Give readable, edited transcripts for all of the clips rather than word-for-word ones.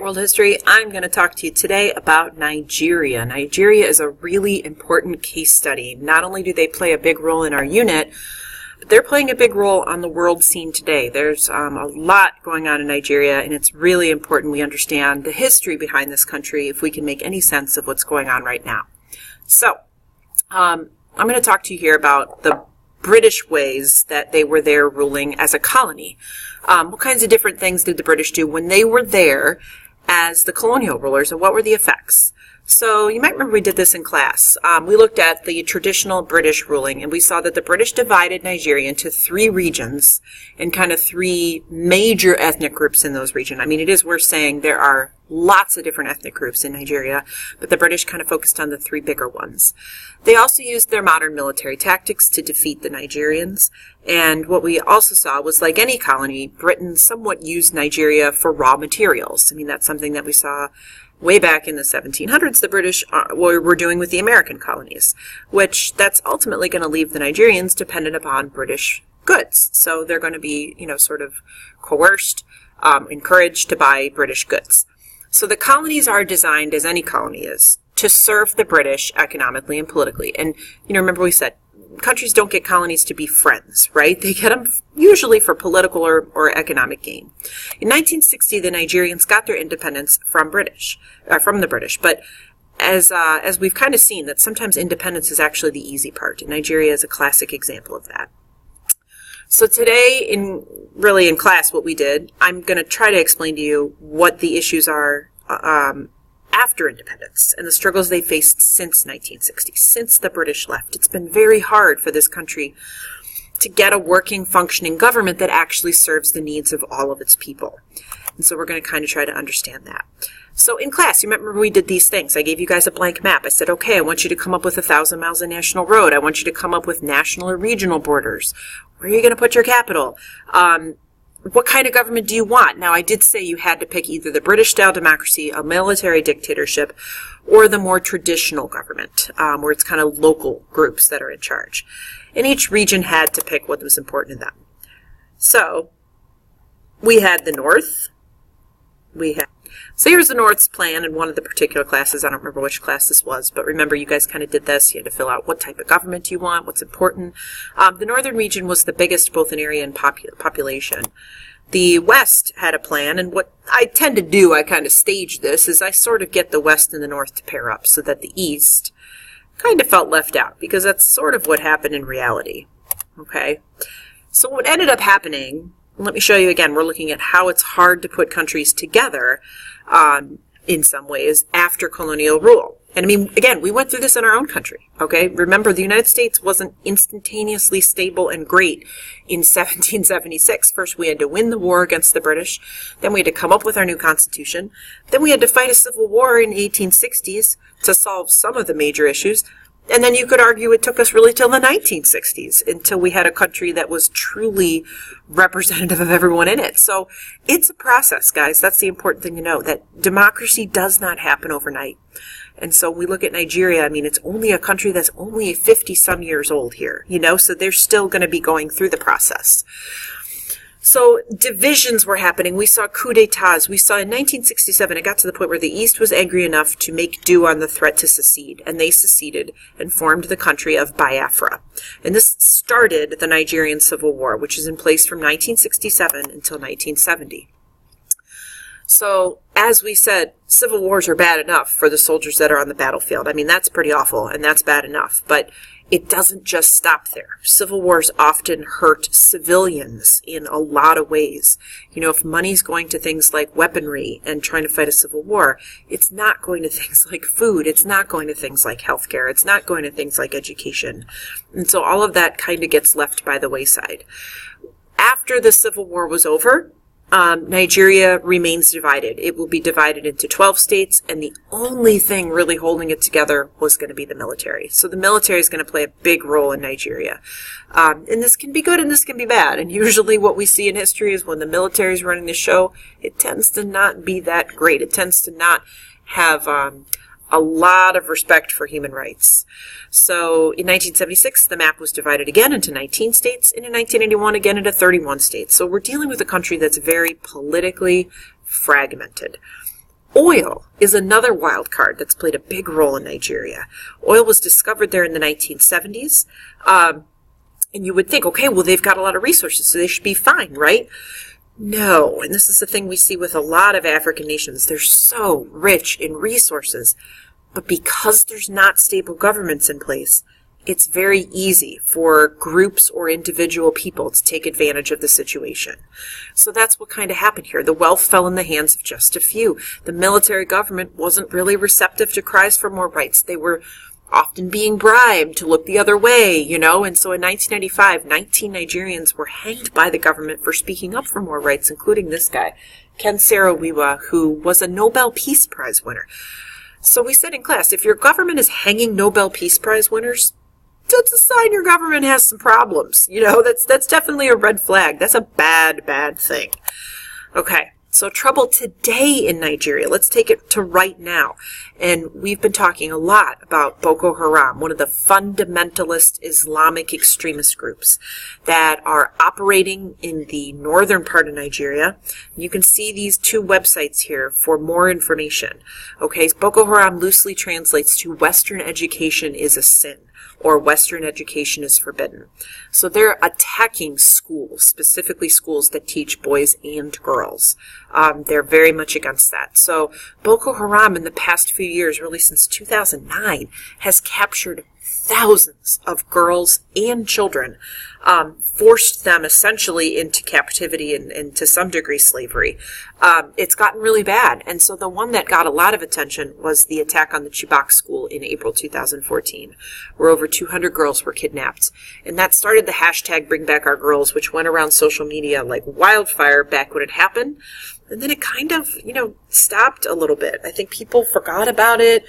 World History. I'm going to talk to you today about Nigeria. Nigeria is a really important case study. Not only do they play a big role in our unit, but they're playing a big role on the world scene today. There's a lot going on in Nigeria, and it's really important we understand the history behind this country if we can make any sense of what's going on right now. So, I'm going to talk to you here about the British ways that they were there ruling as a colony. What kinds of different things did the British do when they were there as the colonial rulers, and what were the effects? So you might remember we did this in class. We looked at the traditional British ruling, and we saw that the British divided Nigeria into three regions and kind of three major ethnic groups in those regions. I mean, it is worth saying there are lots of different ethnic groups in Nigeria, but the British kind of focused on the three bigger ones. They also used their modern military tactics to defeat the Nigerians, and what we also saw was, like any colony, Britain somewhat used Nigeria for raw materials. I mean, that's something that we saw way back in the 1700s the British were doing with the American colonies, which that's ultimately going to leave the Nigerians dependent upon British goods. So they're going to be, sort of coerced, encouraged to buy British goods. So the colonies are designed, as any colony is, to serve the British economically and politically. And, remember we said, countries don't get colonies to be friends, right? They get them usually for political or economic gain. In 1960, the Nigerians got their independence from the British. But as we've kind of seen, that sometimes independence is actually the easy part. And Nigeria is a classic example of that. So today, in class, what we did, I'm going to try to explain to you what the issues are after independence and the struggles they faced since 1960, since the British left. It's been very hard for this country to get a working, functioning government that actually serves the needs of all of its people. And so we're going to kind of try to understand that. So in class, you remember we did these things. I gave you guys a blank map. I said, okay, I want you to come up with 1,000 miles of national road. I want you to come up with national or regional borders. Where are you going to put your capital? What kind of government do you want? Now, I did say you had to pick either the British-style democracy, a military dictatorship, or the more traditional government, where it's kind of local groups that are in charge. And each region had to pick what was important to them. So, we had the North. So here's the North's plan in one of the particular classes. I don't remember which class this was, but remember you guys kind of did this. You had to fill out what type of government you want, what's important. The northern region was the biggest both in area and population. The West had a plan, and what I tend to do, I kind of stage this, is I sort of get the West and the North to pair up so that the East kind of felt left out, because that's sort of what happened in reality. Okay? So what ended up happening, let me show you again, we're looking at how it's hard to put countries together in some ways after colonial rule. And I mean, again, we went through this in our own country, okay? Remember, the United States wasn't instantaneously stable and great in 1776. First, we had to win the war against the British. Then we had to come up with our new Constitution. Then we had to fight a civil war in the 1860s to solve some of the major issues. And then you could argue it took us really till the 1960s until we had a country that was truly representative of everyone in it. So it's a process, guys. That's the important thing to know, that democracy does not happen overnight. And so we look at Nigeria, I mean, it's only a country that's only 50-some years old here, so they're still going to be going through the process. So divisions were happening. We saw coups d'etats. We saw in 1967, it got to the point where the East was angry enough to make do on the threat to secede, and they seceded and formed the country of Biafra. And this started the Nigerian Civil War, which is in place from 1967 until 1970. So, as we said, civil wars are bad enough for the soldiers that are on the battlefield. I mean, that's pretty awful, and that's bad enough. But it doesn't just stop there. Civil wars often hurt civilians in a lot of ways. If money's going to things like weaponry and trying to fight a civil war, it's not going to things like food. It's not going to things like healthcare. It's not going to things like education. And so all of that kind of gets left by the wayside. After the Civil War was over, Nigeria remains divided. It will be divided into 12 states, and the only thing really holding it together was going to be the military. So the military is going to play a big role in Nigeria. And this can be good and this can be bad. And usually what we see in history is when the military is running the show, it tends to not be that great. It tends to not have a lot of respect for human rights. So in 1976, the map was divided again into 19 states, and in 1981 again into 31 states. So we're dealing with a country that's very politically fragmented. Oil is another wild card that's played a big role in Nigeria. Oil was discovered there in the 1970s. And you would think, okay, well, they've got a lot of resources, so they should be fine, right? No, and this is the thing we see with a lot of African nations. They're so rich in resources, but because there's not stable governments in place, it's very easy for groups or individual people to take advantage of the situation. So that's what kind of happened here. The wealth fell in the hands of just a few. The military government wasn't really receptive to cries for more rights. They were often being bribed to look the other way, and so in 1995, 19 Nigerians were hanged by the government for speaking up for more rights, including this guy, Ken Saro-Wiwa, who was a Nobel Peace Prize winner. So we said in class, if your government is hanging Nobel Peace Prize winners, that's a sign your government has some problems. That's definitely a red flag. That's a bad, bad thing. Okay, so trouble today in Nigeria. Let's take it to right now. And we've been talking a lot about Boko Haram, one of the fundamentalist Islamic extremist groups that are operating in the northern part of Nigeria. You can see these two websites here for more information. Okay, Boko Haram loosely translates to Western education is a sin, or Western education is forbidden. So they're attacking schools, specifically schools that teach boys and girls. They're very much against that. So Boko Haram in the past few years, really since 2009, has captured thousands of girls and children, forced them essentially into captivity and to some degree slavery. It's gotten really bad. And so the one that got a lot of attention was the attack on the Chibok school in April 2014, where over 200 girls were kidnapped. And that started the hashtag Bring Back Our Girls, which went around social media like wildfire back when it happened. And then it kind of, stopped a little bit. I think people forgot about it.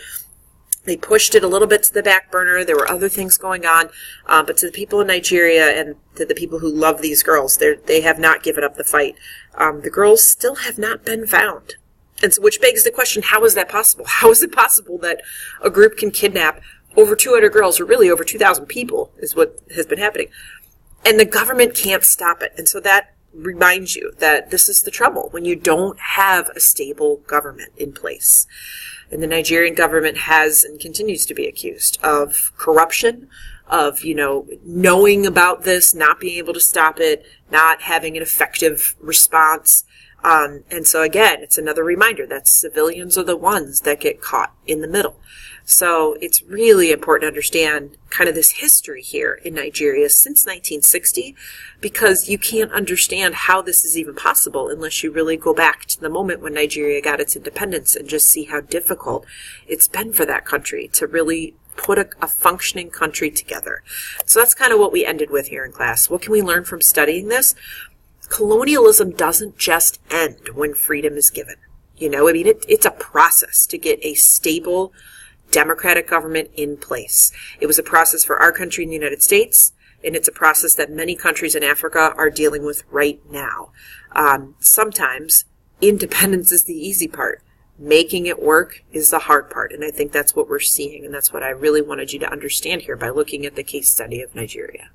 They pushed it a little bit to the back burner. There were other things going on. But to the people in Nigeria and to the people who love these girls, they have not given up the fight. The girls still have not been found. And so, which begs the question, how is that possible? How is it possible that a group can kidnap over 200 girls, or really over 2,000 people, is what has been happening, and the government can't stop it? And so that reminds you that this is the trouble when you don't have a stable government in place. And the Nigerian government has and continues to be accused of corruption, of, knowing about this, not being able to stop it, not having an effective response. And so again, it's another reminder that civilians are the ones that get caught in the middle. So it's really important to understand kind of this history here in Nigeria since 1960, because you can't understand how this is even possible unless you really go back to the moment when Nigeria got its independence and just see how difficult it's been for that country to really put a functioning country together. So that's kind of what we ended with here in class. What can we learn from studying this? Colonialism doesn't just end when freedom is given. It's a process to get a stable democratic government in place. It was a process for our country in the United States, and it's a process that many countries in Africa are dealing with right now. Sometimes independence is the easy part. Making it work is the hard part, and I think that's what we're seeing, and that's what I really wanted you to understand here by looking at the case study of Nigeria.